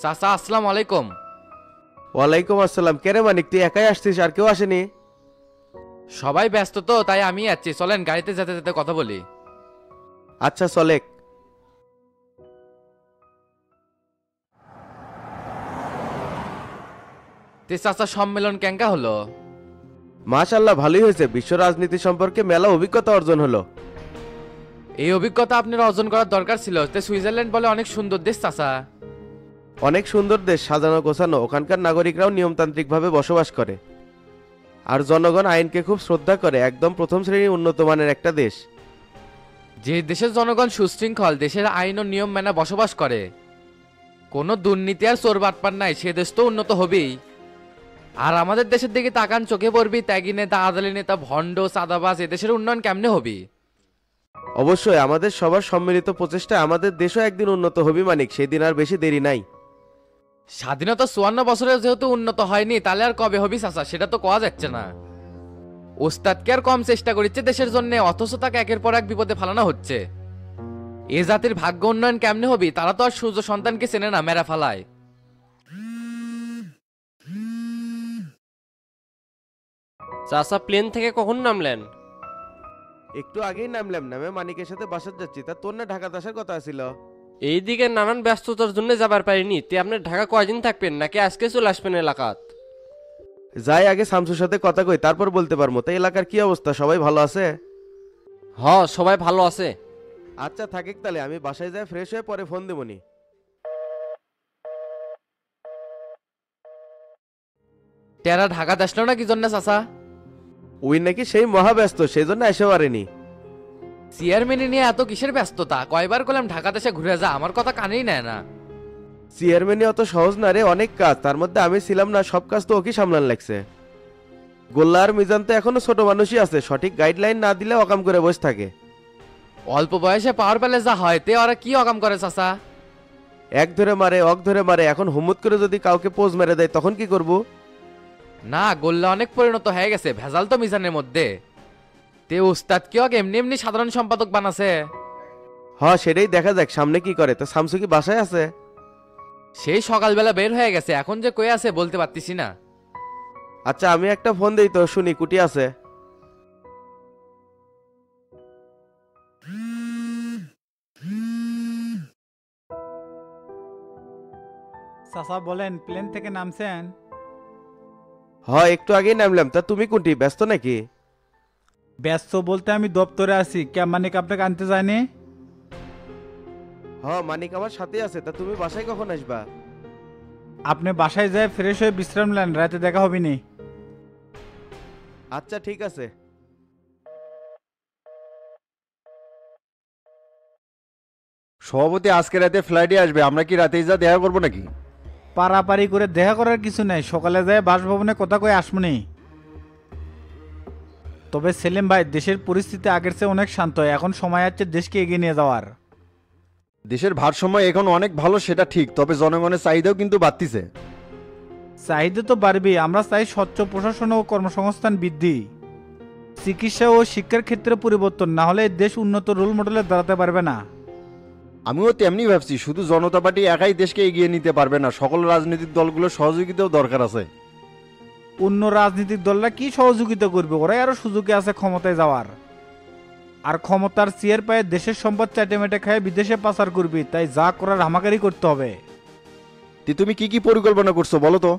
চাচা আসসালামু আলাইকুম। ওয়ালাইকুম আসসালাম। কেরে মানিক, তুই একাই আসছিস আর কেউ আসেনি? সবাই ব্যস্ত তো তাই আমি যাচ্ছি, চলেন গাড়িতে যেতে যেতে কথা বলি। আচ্ছা চলেক। তে চাচা সম্মেলন কেঙ্কা হলো? মাশাআল্লাহ ভালোই হয়েছে, বিশ্ব রাজনীতি সম্পর্কে মেলা অভিজ্ঞতা অর্জন হলো। এই অভিজ্ঞতা আপনার অর্জন করার দরকার ছিল। তে সুইজারল্যান্ড বলে অনেক সুন্দর দেশ চাচা। অনেক সুন্দর দেশ, সাজানো গোছানো, ওখানকার নাগরিকরাও নিয়মতান্ত্রিকভাবে বসবাস করে। আর জনগণ আইনকে খুব শ্রদ্ধা করে, একদম প্রথম শ্রেণীর উন্নত মানের একটা দেশ। যে দেশের জনগণ সুশৃঙ্খল, দেশের আইন ও নিয়ম মেনে বসবাস করে, কোনো দুর্নীতি আর চোর বাটপার নাই, সে দেশ তো উন্নত হবেই। আর আমাদের দেশের দিকে তাকান, চোখে পড়বি ত্যাগী নেতা, আদালি নেতা, ভণ্ড, চাঁদাবাজ, এদেশের উন্নয়ন কেমনে হবি? অবশ্যই আমাদের সবার সম্মিলিত প্রচেষ্টায় আমাদের দেশও একদিন উন্নত হবে মানিক, সেদিন আর বেশি দেরি নাই। স্বাধীনতা 54 বছরে যেহেতু উন্নত হয়নি, তাহলে আর কবে হবি চাচা সেটা তো কোয়া যাচ্ছে না। ওস্তাদকে আর কম চেষ্টা করিচ্ছে দেশের জন্য, অথচ তাকে একের পর এক বিপদে ফেলানো হচ্ছে। এ জাতির ভাগ্য উন্নয়ন কেমনে হবি? তারা তো আর সূর্য সন্তানকে চেনে না, মেরা ফালায়। চাচা প্লেন থেকে কখন নামলেন? একটু আগেই নামলাম, নামে মানিকের সাথে বাসার যাচ্ছি। তা তোর না ঢাকাতে আসার কথা ছিল? এইদিকে নানান ব্যস্ততার জন্য যাবার পারিনি। তে আপনি ঢাকা কয়দিন থাকবেন নাকি আজকে চলে আসবেন এলাকাত? যাই আগে শামসুর সাথে কথা কই, তারপর বলতে পারবো। তাই এলাকার কি অবস্থা, সবাই ভালো আছে? সবাই ভালো আছে। আচ্ছা থাকিক, তাহলে আমি বাসায় যাই, ফ্রেশ হয়ে পরে ফোন দেবনি। টেরা ঢাকাতে আসলো না কি জন্য চাচা? ওই নাকি সেই মহাব্যস্ত, সেই জন্য এসে পারেনি। চেয়ারম্যান নিয়ে এত কিসের ব্যস্ততা? কয়বার করলাম ঢাকা দেশে ঘুরে যা, আমার কথা কানেই নেয় না। চেয়ারম্যানই অত সহজ না রে, অনেক কাজ, তার মধ্যে আমি ছিলাম না, সব কাজ তো ওকে সামলান লাগছে। গোল্লা আর মিজান তো এখনো ছোট মানুষই আছে, সঠিক গাইডলাইন না দিলে অকাম করে বসে থাকে। অল্প বয়সে পাওয়ার পেলে যা হয়, তে ওরা কি অকাম করে চাচা? এক ধরে মারে, অক ধরে মারে, এখন হুমুত করে যদি কাউকে পোজ মেরে দেয় তখন কি করব? না, গোল্লা অনেক পরিণত হয়ে গেছে, ভেজাল তো মিজানের মধ্যে। তে উস্তাদ কি ওকে এমনি এমনি সাধারণ সম্পাদক বানাছে? সেটাই দেখা যাক সামনে কি করে। তো শামসু কি বাসায় আছে? সেই সকালবেলা বের হয়ে গেছে, এখন যে কই আছে বলতে পারতিছি না। আচ্ছা আমি একটা ফোন দেই তো, শুনি কুটি আছে। চাচা বলেন, প্লেন থেকে নামছেন? একটু আগেই নামলাম। তা তুমি কুটি, ব্যস্ত নাকি? ব্যস্ত বলতে আমি দপ্তরে আছি। মানে আপনাকে আনতে যায়নি? মানিক আমার সাথে আছে। তা তুমি বাসায় কখন আসবা? আপনি বাসায় যায় ফ্রেশ হয়ে বিশ্রাম নেন, রাতে দেখা হবে নি। আচ্ছা ঠিক আছে। সভাপতি আজকে রাতে ফ্লাইটে আসবে, আমরা কি রাতেই যা দেখা করবো নাকি? পারাপারি করে দেখা করার কিছু নেই, সকালে যায় বাসভবনে কথা কয়ে আসমনি। তবে সেলিম ভাই, দেশের পরিস্থিতি আগের চেয়ে অনেক শান্ত, এখন সময় আছে দেশকে এগিয়ে নিয়ে যাওয়ার। দেশের ভারসাম্য এখন অনেক ভালো, সেটা ঠিক, তবে জনগণের চাহিদাও কিন্তু বাড়তিছে। চাহিদা তো বাড়বেই, আমরা চাই স্বচ্ছ প্রশাসন ও কর্মসংস্থান বৃদ্ধি, চিকিৎসা ও শিক্ষার ক্ষেত্রে পরিবর্তন, না হলে দেশ উন্নত রোল মডেলে দাঁড়াতে পারবে না। আমিও তেমনি ভাবছি, শুধু জনতা পার্টি একাই দেশকে এগিয়ে নিতে পারবে না, সকল রাজনৈতিক দলগুলোর সহযোগিতাও দরকার আছে। অন্য রাজনৈতিক দলরা কি সহযোগিতা করবে? ওরাই আরো সুযোগে আছে ক্ষমতায় যাওয়ার, আর ক্ষমতার চেয়ার পায়ে দেশের সম্পদ চাটেমেটে খায় বিদেশে পাচার করবি, তাই যা করার হামাকারি করতে হবে। তুমি কি কি পরিকল্পনা করছো বলো তো?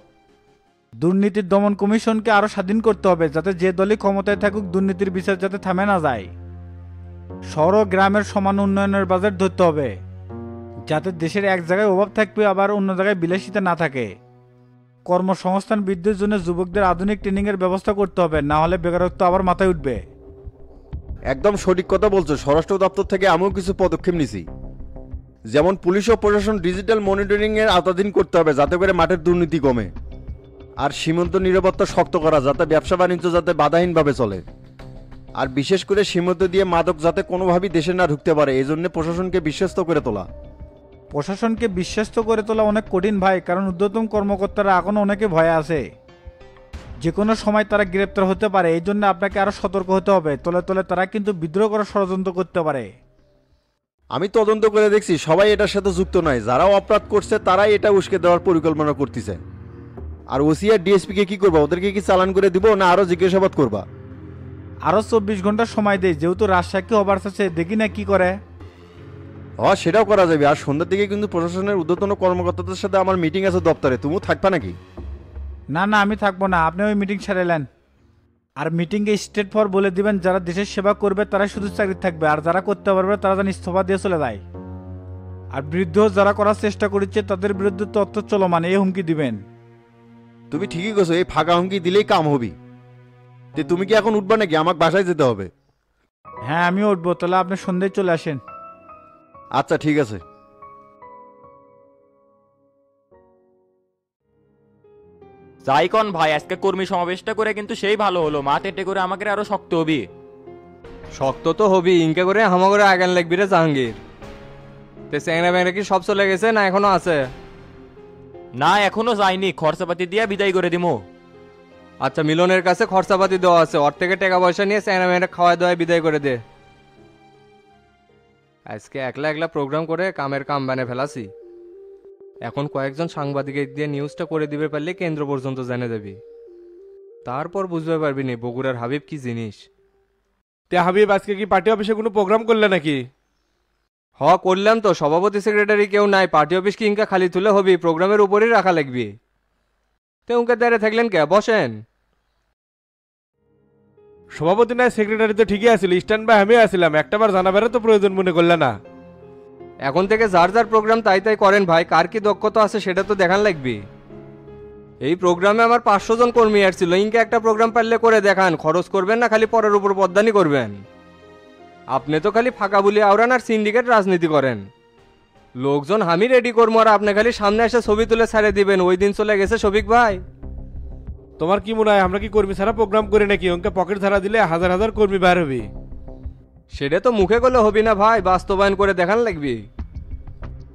দুর্নীতির দমন কমিশনকে আরো স্বাধীন করতে হবে, যাতে যে দলই ক্ষমতায় থাকুক দুর্নীতির বিচার যাতে থামে না যায়। শহর ও গ্রামের সমান উন্নয়নের বাজেট ধরতে হবে, যাতে দেশের এক জায়গায় অভাব থাকবে আবার অন্য জায়গায় বিলাসিতা না থাকে। কর্মসংস্থান বৃদ্ধির জন্য যুবকদের আধুনিক ট্রেনিং এর ব্যবস্থা করতে হবে, না হলে বেকারত্ব আবার মাথায় উঠবে। একদম সঠিক কথা বলছো, স্বরাষ্ট্র দপ্তর থেকে আমিও কিছু পদক্ষেপ নিছি। যেমন পুলিশ ও প্রশাসন ডিজিটাল মনিটরিং এর আওতাধীন করতে হবে, যাতে করে মাঠের দুর্নীতি কমে। আর সীমান্ত নিরাপত্তা শক্ত করা, যাতে ব্যবসা বাণিজ্য যাতে বাধাহীনভাবে চলে। আর বিশেষ করে সীমান্ত দিয়ে মাদক যাতে কোনোভাবেই দেশে না ঢুকতে পারে, এই জন্য প্রশাসনকে বিশ্বস্ত করে তোলা। প্রশাসনকে বিশ্বাস্ত করে তোলা অনেক কঠিন ভাই, কারণ ঊর্ধ্বতন কর্মকর্তারা এখনো অনেকে ভয়ে আছে, যে কোনো সময় তারা গ্রেপ্তার হতে পারে। এই জন্য আপনাকে আরো সতর্ক হতে হবে, তলে তলে তারা কিন্তু বিদ্রোহ করার ষড়যন্ত্র করতে পারে। আমি তদন্ত করে দেখছি সবাই এটার সাথে যুক্ত নয়, যারা অপরাধ করছে তারাই এটা উস্কে দেওয়ার পরিকল্পনা করতেছে। আর ওসি আর ডিএসপি কে কি করবা, ওদেরকে কি চালান করে দিব না আরো জিজ্ঞাসাবাদ করবা? আরো 24 ঘন্টা সময় দেয়, যেহেতু রাজশাহী হবার চাচ্ছে, দেখি না কি করে। সেটাও করা যাবে। আর সন্ধ্যার দিকে কিন্তু প্রশাসনের ঊর্ধ্বতন কর্মকর্তাদের সাথে আমার মিটিং আছে দপ্তরে, তুমিও থাকবা নাকি? না না, আমি থাকবো না, আপনি ওই মিটিং সারাইলেন। আর মিটিংয়ে স্টেট ফর বলে দিবেন, যারা দেশের সেবা করবে তারা শুধু চাকরি থাকবে, আর যারা করতে পারবে তারা যেন ইস্তফা দিয়ে চলে যায়। আর বৃদ্ধ যারা করার চেষ্টা করছে তাদের বিরুদ্ধে তথ্য চলমান, এই হুমকি দিবেন। তুমি ঠিকই কছো, এই ফাঁকা হুমকি দিলেই কাম হবি। তুমি কি এখন উঠবা নাকি? আমাকে বাসায় যেতে হবে। হ্যাঁ আমিও উঠবো, তাহলে আপনি সন্ধ্যায় চলে আসেন। আচ্ছা ঠিক আছে। যাইকন ভাই, আজকে কর্মী সমাবেশটা করে কিন্তু সেই ভালো হলো, মাঠ এটে করে আমাকে আরো শক্ত হবি। শক্ত তো হবি, ইনকে করে হামা করে আগান লাগবি রে জাহাঙ্গীর। তে চ্যাংরা ব্যাংরা কি সব চলে গেছে না এখনো আছে? না এখনো যায়নি, খরচাপাতি দিয়ে বিদায় করে দিমু। আচ্ছা, মিলনের কাছে খরচাপাতি দেওয়া আছে, ওর থেকে টাকা পয়সা নিয়ে চ্যাংরা ব্যাংরা খাওয়া দাওয়া বিদায় করে দে। আজকে একলা একলা প্রোগ্রাম করে কামের কাম বানে ফেলাছি। এখন কয়েকজন সাংবাদিকের দিয়ে নিউজটা করে দিবে পারলে কেন্দ্র পর্যন্ত জেনে যাবি, তারপর বুঝতে পারবি নি বগুড়ার হাবিব কি জিনিস। তে হাবিব, আজকে কি পার্টি অফিসে কোনো প্রোগ্রাম করলে নাকি? করলাম তো, সভাপতি সেক্রেটারি কেউ নাই, পার্টি অফিস কি ইনকা খালি তুলে হবি, প্রোগ্রামের উপরেই রাখা লাগবি। তে উনকে দাঁড়িয়ে থাকলেন কে, বসেন। সভাপতি নাই, সেক্রেটারি তো ঠিকই আছিল, স্ট্যান্ড বাই আমি আসছিলাম, একটাবার জানাবারও তো প্রয়োজন মনে করলে না? এখন থেকে যার যার প্রোগ্রাম তাই তাই করেন ভাই, কার কি দক্ষতা আছে সেটা তো দেখান লাগবে। এই প্রোগ্রামে আমার 500 জন কর্মী আসছিল, ইনকে একটা প্রোগ্রাম পারলে করে দেখান, খরচ করবেন না খালি পরের উপর পদ্মানি করবেন। আপনি তো খালি ফাঁকা বলি আওরান আর সিন্ডিকেট রাজনীতি করেন। লোকজন আমি রেডি করবো আর আপনি খালি সামনে এসে ছবি তুলে ছাড়ে দিবেন। ওই দিন চলে গেছে শফিক ভাই। তোমার কি মনে হয় আমরা কি কর্মী ছাড়া প্রোগ্রাম করি নাকি? ওকে পকেট ছাড়া দিলে হাজার হাজার কর্মী বের হবে। সেটা তো মুখে গেলে হবি না ভাই, বাস্তবায়ন করে দেখান লাগবে।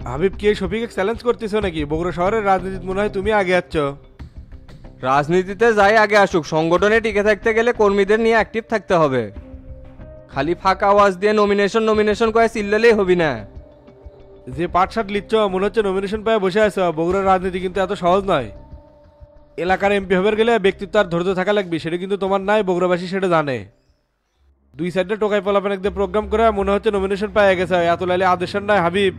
হাবিব কি শফিকে চ্যালেঞ্জ করতেছো নাকি? বগুড়া শহরের রাজনীতি মনে হয় তুমি আগে যাচ্ছ। রাজনীতিতে যাই আগে আসুক, সংগঠনে টিকে থাকতে গেলে কর্মীদের নিয়ে অ্যাক্টিভ থাকতে হবে। খালি ফাঁকা আওয়াজ দিয়ে নমিনেশন করে চিল্লালেই হবি না। যে পাটশাট লিচ্ছ মনে হচ্ছে নমিনেশন পেয়ে বসে আছো। বগুড়ার রাজনীতি কিন্তু এত সহজ নয়। এলাকার এমপি হবার গেলে ব্যক্তিত্ব আর ধৈর্য থাকা লাগবে, সেটা কিন্তু তোমার নাই, বগুড়াবাসী সেটা জানে। 2 সাইডে টোকাই পালাপেন একদম প্রোগ্রাম করে মনে হচ্ছে নমিনেশন পেয়ে গেছে, এত লাইলে আদেশন নাই হাবিব।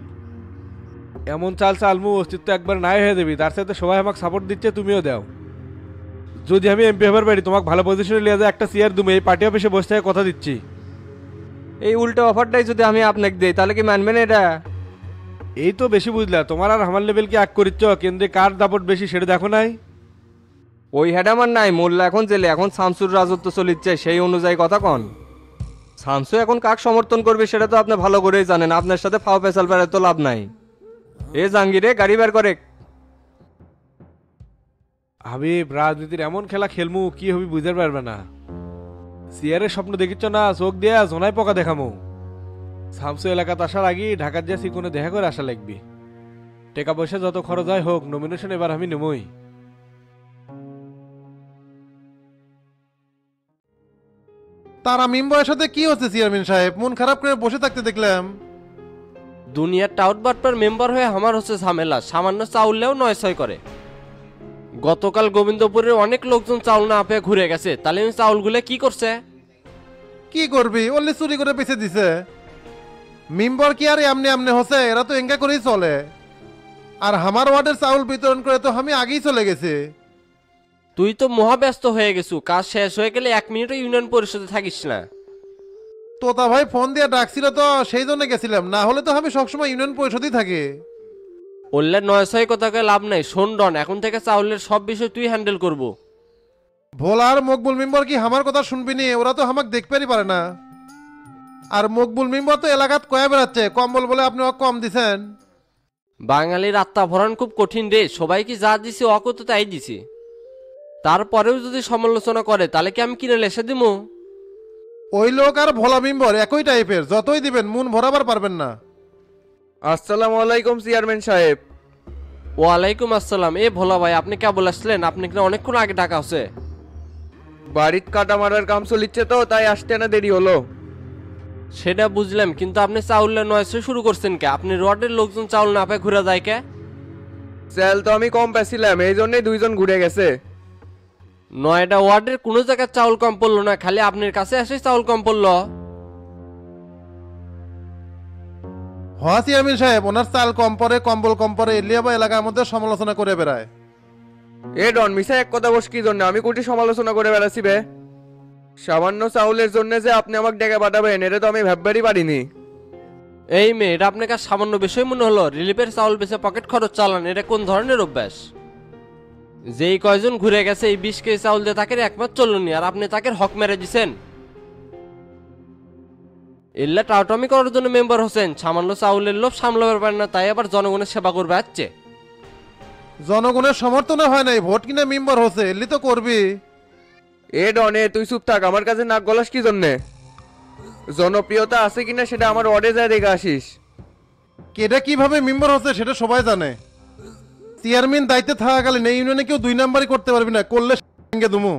এমন চাল চালমু অস্তিত্ব একবার নাই হয়ে যাবি। তার সাথে সবাই আমাকে সাপোর্ট দিচ্ছে, তুমিও দাও। যদি আমি এমপি হবার পারি তোমাকে ভালো পজিশনে নিয়ে যায় একটা চেয়ার তুমি, এই পার্টি অফিসে বসে থেকে কথা দিচ্ছি। এই উল্টো অফারটাই যদি আমি আপনাকে দিই তাহলে কি মানবেন এটা? এই তো বেশি বুঝলা, তোমার আর আমার লেভেল কি আগ করিচ্ছ, কেন্দ্রে কার দাপট বেশি সেটা দেখো নাই? ওই হেড আমার নাই, মোল্লা এখন জেলে, এখন শামসুর রাজত্ব চলিচ্ছে, সেই অনুযায়ী কথা কন। শামসু এখন কাক সমর্থন করবে সেটা তো আপনি ভালো করেই জানেন, আপনার সাথে ফাও পেশাল পেরে তো লাভ নাই। এ জাঙ্গিরে গাড়ি বের করে। হাবিব, রাজনীতির এমন খেলা খেলমু কি হবি বুঝতে পারবে না। সিয়ারের স্বপ্ন দেখিচ্ছ না, চোখ দিয়া জোনায় পোকা দেখামু। শামসু এলাকাতে আসার আগে ঢাকার যা সিকোনে দেখা করে আসা লাগবি। টাকা পয়সা যত খরচ হয় হোক, নমিনেশন এবার আমি নেবই। তারা মেম্বারের সাথে কি হচ্ছে চেয়ারম্যান সাহেব? মন খারাপ করে বসে থাকতে দেখলাম। দুনিয়ার টাউট বাটপার মেম্বার হয়ে আমার হচ্ছে ঝামেলা, সামান্য চাউললেও 9-6 করে। গতকাল গোবিন্দপুরের অনেক লোকজন চাউল না পেয়ে ঘুরে গেছে, তাহলে আমি চাউলগুলো কি করছে? কি করবি, ওরলে চুরি করে বেঁচে দিছে। মেম্বার কি আর এমনি এমনি হচ্ছে, এরা তো এঙ্গা করেই চলে। আর আমার ওয়ার্ডের চাউল বিতরণ করে তো আমি আগেই চলে গেছি। তুই তো মহাব্যস্ত হয়ে গেছু, কাজ শেষ হয়ে গেলে 1 মিনিটও ইউনিয়ন পরিষদে থাকিস না। তোতা ভাই ফোন দিয়ে ডাকছিল তো সেই জন্য গেছিলাম, না হলে তো আমি সবসময় ইউনিয়ন পরিষদই থাকি। বললে 9-6 কথাকে লাভ নাই। শোন ডন, এখন থেকে চাউলের সব বিষয় তুই হ্যান্ডেল করবো। ভোলা আর মকবুল মেম্বার কি আমার কথা শুনবি নি? ওরা তো আমাকে দেখতেই পারে না। আর মকবুল মেম্বার তো এলাকাত কয়ে বেড়াচ্ছে কম্বল বলে আপনি ওকে কম দিছেন। বাঙালির আত্মা ভরান খুব কঠিন রে, সবাই কি যা দিছি অক তো তাই দিছি। তারপরেও যদি সমালোচনা করে তাহলে কি আমি কিনে লেসে দিমু? ওই লোক আর ভোলা মেম্বার একই টাইপের, যতই দিবেন মন ভরাবার পারবেন না। আসসালামু আলাইকুম চেয়ারম্যান সাহেব। ওয়ালাইকুম আসসালাম। এ ভোলা ভাই, আপনি কেবল আসলেন? আপনি কিনা অনেকক্ষণ আগে ডাকা হচ্ছে। বাড়ির কাটা মারার কাম চলিচ্ছে তো, তাই আসতে না দেরি হলো। সেটা বুঝলাম, কিন্তু আপনি চাউলে 900 শুরু করছেন কে? আপনি রডের লোকজন চাউল না পেয়ে ঘুরে যায় কে? সেল তো আমি কম পেয়েছিলাম, এই জন্যই দুইজন ঘুরে গেছে। 9টা ওয়ার্ডের কোনো জায়গায় চাউল কম পড়লো না, খালি আপনার কাছে এসে চাউল কম পড়লো। হ্যাঁ চেয়ারম্যান সাহেব, ওনার চাল কম পরে, কম্বল কম পরে, এলিয়া বা এলাকার মধ্যে সমালোচনা করে বেড়ায়। এ ডন মিশা এক কথা বস কি জন্য আমি কোটি সমালোচনা করে বেড়াচ্ছি বে? সামান্য চাউলের জন্য যে আপনি আমাকে ডেকে পাঠাবেন এটা তো আমি ভাববারই পারিনি। এই মেয়ে, এটা আপনার কাছে সামান্য বিষয় মনে হলো? রিলিফের চাউল বেচে পকেট খরচ চালান, এটা কোন ধরনের অভ্যাস? যেই কয়জন ঘুরে গেছে এই 20 কেজি চাউল দিয়ে তাকে একমাত চলুনি, আর আপনি তাকে হক মেরে দিছেন। এল্লা টাউটমি করার জন্য মেম্বার হোসেন, সামান্য চাউলের লোভ সামলাবার পারেন না, তাই আবার জনগণের সেবা করবে আসছে। জনগণের সমর্থনে হয় নাই, ভোট কিনা মেম্বার হচ্ছে, এলি তো করবি। এ ডনে তুই চুপ থাক, আমার কাছে নাক গলাস কি জন্যে? জনপ্রিয়তা আছে কিনা সেটা আমার ওয়ার্ডে যায় দেখে আসিস। কেটা কিভাবে মেম্বার হচ্ছে সেটা সবাই জানে। চেয়ারম্যান দায়িত্বে থাকাকালীন এই ইউনিয়নে কেউ 2 নাম্বারই করতে পারবি না, করলে সঙ্গে দুমু।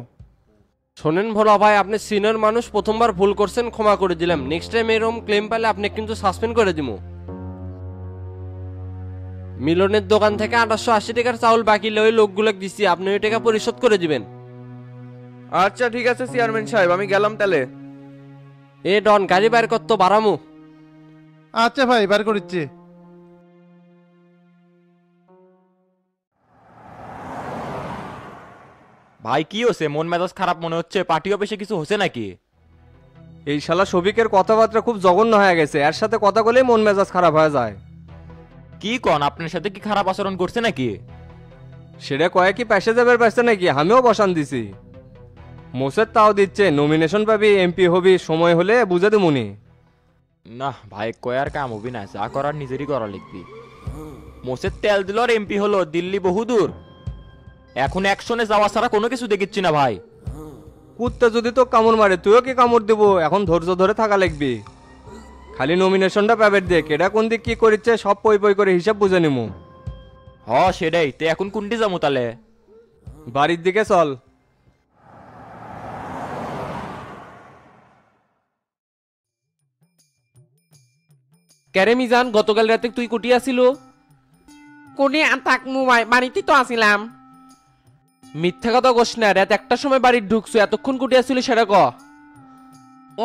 শোনেন ভোলা ভাই, আপনি সিনিয়র মানুষ, প্রথমবার ভুল করছেন, ক্ষমা করে দিলাম। নেক্সট টাইম এরকম ক্লেম পেলে আপনি কিন্তু সাসপেন্ড করে দিব। মিলনের দোকান থেকে 880 টাকার চাউল বাকি ওই লোকগুলো দিচ্ছি, আপনি ওই টাকা পরিশোধ করে দিবেন। আচ্ছা ঠিক আছে চেয়ারম্যান সাহেব, আমি গেলাম তাহলে। এ ডন, গাড়ি বাইর করতো বাড়ামু। আচ্ছা ভাই, বার করিচ্ছি। ভাই কি হচ্ছে? মন মেজাজ খারাপ মনে হচ্ছে। পার্টি অফিসে কিছু হচ্ছে নাকি? এই শালা শফিকের কথাবার্তা খুব জঘন্য হয়ে গেছে, এর সাথে কথা বলেই মন মেজাজ খারাপ হয়ে যায়। কি কন, আপনার সাথে কি খারাপ আচরণ করছে নাকি? সেটা কয়ে কি পেশে যাবার পাশে নাকি? আমিও বসান দিছি। মোসের তাও দিচ্ছে, নমিনেশন পাবি, এমপি হবি, সময় হলে বুঝে দেবনি। না ভাই, কয়ার কাম হবি না, যা করার নিজেরই করা লিখবি। মোসের তেল দিল আর এমপি হলো, দিল্লি বহুদূর। এখন অ্যাকশনে যাওয়া ছাড়া কোনো কিছু দেখিচ্ছি না ভাই। কুত্তে যদি তো কামড় মারে তুইও কি কামড় দিব? এখন ধৈর্য ধরে থাকা লাগবি। খালি নমিনেশনটা পাবে দেখ, এটা কোন দিক কি করিচ্ছে সব পই পই করে হিসাব বুঝে নিমু। হ সেটাই, তে এখন কোনটি যাবো তাহলে? বাড়ির দিকে চল। ক্যারে মিজান, গতকাল রাতে তুই কুটি আসিল? কোনে থাক মোবাইল, বাড়িতে তো আসিলাম। মিথ্যা কথা কস না, রাত 1টার সময় বাড়ি ঢুকছো, এতক্ষণ কুটি আসিল সেটা ক।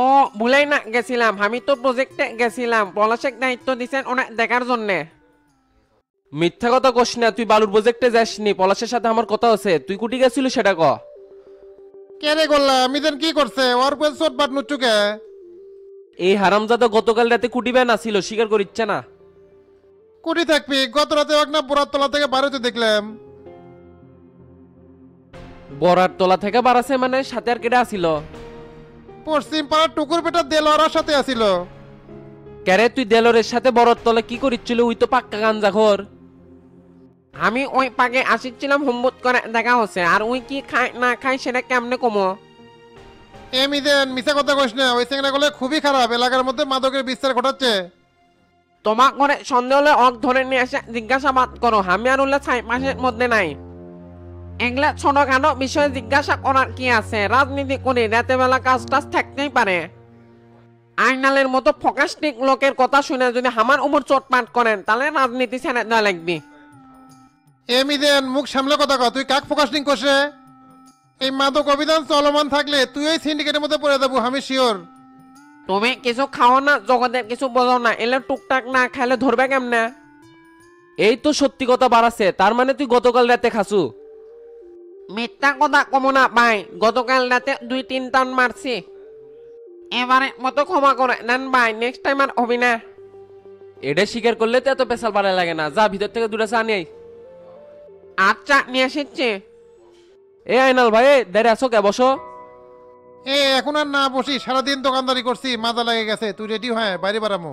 ও ভুলাই না গেছিলাম, আমি তো প্রজেক্টে গেছিলাম, পলাশেক দায়িত্ব দিছেন ওনা দেখার জন্যে। মিথ্যা কথা কস না, তুই বালুর প্রজেক্টে যাসনি, পলাশের সাথে আমার কথা আছে। তুই কুটি গেছিল সেটা ক। কে রে গোল্লা, মিজান কি করছে? ওর পেছন চোট পাট নুচুকে। এই হারামজাদা গতকাল রাতে কুটিবে না ছিল, স্বীকার করিচ্ছে না। কুটি থাকবি, গত রাতে এক না বোরার তলা থেকে বাড়িতে দেখলাম। বড়ার তলা থেকে বাড়াছে মানে? সাথে আর কেটে আসিল? পশ্চিম পাড়ার টুকুর বেটা দেলোয়ারার সাথে আসিল। ক্যারে তুই দেলরের সাথে বড়ার তলা কি করিচ্ছিল? ওই তো পাক্কা গাঞ্জাখোর। আমি ওই পাগে আসিছিলাম, হোমবুত করে দেখা হচ্ছে, আর ওই কি খায় না খায় সেটা কেমনে কমো? এ মিজান, মিছা কথা কইস না, ওই চেংড়া গুলো খুবই খারাপ, এলাকার মধ্যে মাদকের বিস্তার ঘটাচ্ছে। তোমার ঘরে সন্দেহ হলে অক ধরে নিয়ে এসে জিজ্ঞাসাবাদ করো, আমি আর উল্লে 6 মাসের মধ্যে নাই। এগুলা ছোটখাটো বিষয়ে জিজ্ঞাসা করার কি আছে? রাজনীতি করে রাতে বেলা কাজ টাজ থাকতেই পারে। আইনালের মতো ফোকাস্টিক লোকের কথা শুনে যদি আমার উপর চোটপাট করেন তাহলে রাজনীতি ছেড়ে দেওয়া লাগবে। এ মিজান, মুখ সামলে কথা কও, তুই কাক ফোকাসিং করছে? এই মাদক অভিযান চলমান থাকলে তুই এই সিন্ডিকেটের মধ্যে পড়ে যাবো, আমি শিওর। তুমি কিছু খাও না, জগতের কিছু বোঝো না, এলে টুকটাক না খাইলে ধরবে কেমনে? এই তো সত্যি কথা বাড়াছে, তার মানে তুই গতকাল রাতে খাসু? মিথ্যা কথা কমো না ভাই, গতকাল রাতে 2-3 টান মারছি। এবারে মতো ক্ষমা করে নেন ভাই, নেক্সট টাইম আর হবি না। এটা স্বীকার করলে তো এত পেশাল বাড়া লাগে না। যা ভিতর থেকে 2টা চা নিয়ে আই। আচ্ছা নিয়ে এসেছি। এ আইনাল ভাই, দাঁড়িয়ে আসো কে? বসো। এ এখন আর না বসি, সারাদিন দোকানদারি করছি, মাথা লেগে গেছে। তুই রেডি হয় বাইরে বাড়ামো।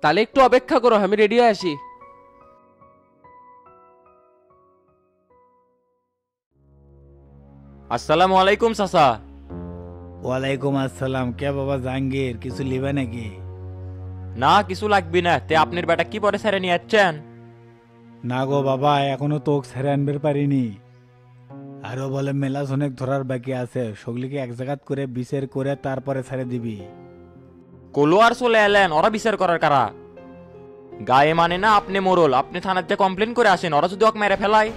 তাহলে একটু অপেক্ষা করো, আমি রেডি হয়ে আসি। আসসালামু আলাইকুম চাচা। ওয়ালাইকুম আসসালাম। কে বাবা জাহাঙ্গীর, কিছু লিবে নাকি? না কিছু লাগবি না, তে আপনার বেটা কি পরে ছেড়ে নিয়ে যাচ্ছেন? না গো বাবা, এখনো তোক ছেড়ে আনবে পারিনি। আরো বলে মেলা অনেক ধরার বাকি আছে, সগলিকে এক জায়গাত করে বিচার করে তারপরে ছেড়ে দিবি। কলো আর চলে এলেন, ওরা বিচার করার কারা? গায়ে মানে না আপনি মোরল, আপনি থানাতে কমপ্লেন করে আসেন, ওরা যদি ওকে মেরে ফেলায়।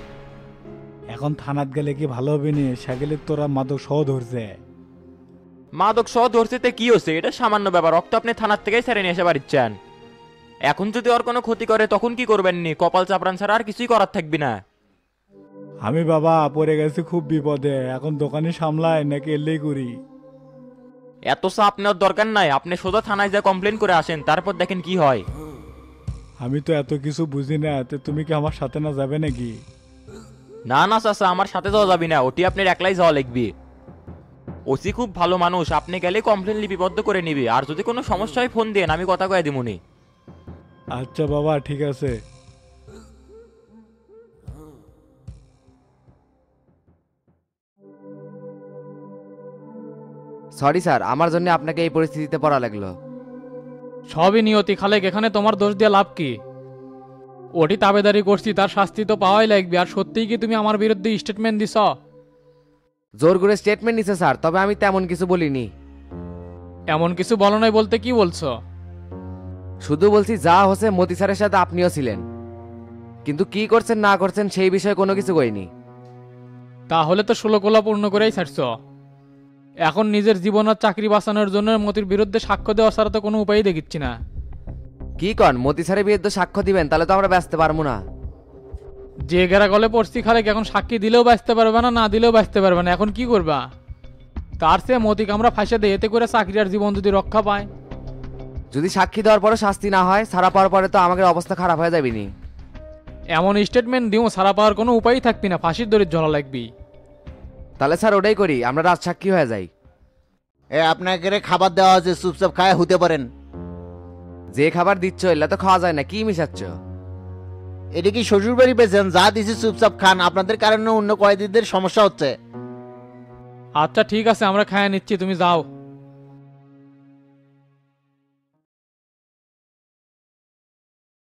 এখন থানাত গেলে কি ভালো হবে নি? সেগুলি তোরা মাদক সহ ধরছে। মাদক সহ ধরছে তে কি হচ্ছে? এটা সামান্য ব্যাপার, রক্ত আপনি থানার থেকেই ছেড়ে নিয়ে এসে পারিচ্ছেন। এখন যদি ওর কোনো ক্ষতি করে তখন কি করবেন নি? কপাল চাপড়ান ছাড়া আর কিছুই করার থাকবি না। আমি বাবা পড়ে গেছি খুব বিপদে, এখন দোকানে সামলাই নাকি এলেই করি? এত চাপ নেওয়ার দরকার নাই, আপনি সোজা থানায় যা কমপ্লেন করে আসেন, তারপর দেখেন কি হয়। আমি তো এত কিছু বুঝি না, তো তুমি কি আমার সাথে না যাবে নাকি? না না চাচা, আমার সাথে যাওয়া যাবি না, ওটি আপনার একলাই যাওয়া লাগবে। ওসি খুব ভালো মানুষ, আপনি গেলে কমপ্লেন লিপিবদ্ধ করে নিবি, আর যদি কোনো সমস্যা হয় ফোন দেন, আমি কথা কয়ে দিমুনি। আচ্ছা বাবা ঠিক আছে। সরি স্যার, আমার জন্য আপনাকে এই পরিস্থিতিতে পড়া লাগলো। সবই নিয়তি খালেক, এখানে তোমার দোষ দিয়ে লাভ কি? ওটি তাবেদারি করছি, তার শাস্তি তো পাওয়াই লাগবে। আর সত্যিই কি তুমি আমার বিরুদ্ধে স্টেটমেন্ট দিছ? জোর করে স্টেটমেন্ট নিছে স্যার, তবে আমি তেমন কিছু বলিনি। এমন কিছু বলো নাই বলতে কি বলছো? শুধু বলছি যা হচ্ছে মতি স্যারের সাথে আপনিও ছিলেন, কিন্তু কি করছেন না করছেন সেই বিষয়ে কোনো কিছু কইনি। তাহলে তো 16 কোলা পূর্ণ করেই ছাড়ছ। এখন নিজের জীবন আর চাকরি বাঁচানোর জন্য মতির বিরুদ্ধে সাক্ষ্য দেওয়া ছাড়া তো কোনো উপায়ই দেখিচ্ছি না। কি কন, মতি স্যারের বিরুদ্ধে সাক্ষ্য দিবেন? তাহলে তো আমরা বাঁচতে পারবো না। যে গেরা গলে পড়ছি খালেক, এখন সাক্ষী দিলেও বাঁচতে পারবে না, না দিলেও বাঁচতে পারবে না। এখন কি করবা? তার চেয়ে মতিকে আমরা ফাঁসে দিই, এতে করে চাকরি আর জীবন যদি রক্ষা পায়। যদি সাক্ষী দেওয়ার পরে শাস্তি না হয়, ছাড়া পাওয়ার পরে তো আমাদের অবস্থা খারাপ হয়ে যাবে নি। এমন স্টেটমেন্ট দিও ছাড়া পাওয়ার কোনো উপায়ই থাকবি না, ফাঁসির দড়ির ঝোলা লাগবি। তাহলে স্যার ওটাই করি, আমরা রাজ সাক্ষী হয়ে যাই। আপনাকে খাবার দেওয়া হচ্ছে, চুপচাপ খায় হতে পারেন। যে খাবার দিচ্ছ এলা তো খাওয়া যায় না, কি মিশাচ্ছ? এটা কি শ্বশুর বাড়ি পেয়েছেন? যা দিছি চুপচাপ খান, আপনাদের কারণে অন্য কয়েদিদের সমস্যা হচ্ছে। আচ্ছা ঠিক আছে, আমরা খাইয়ে নিচ্ছি, তুমি যাও।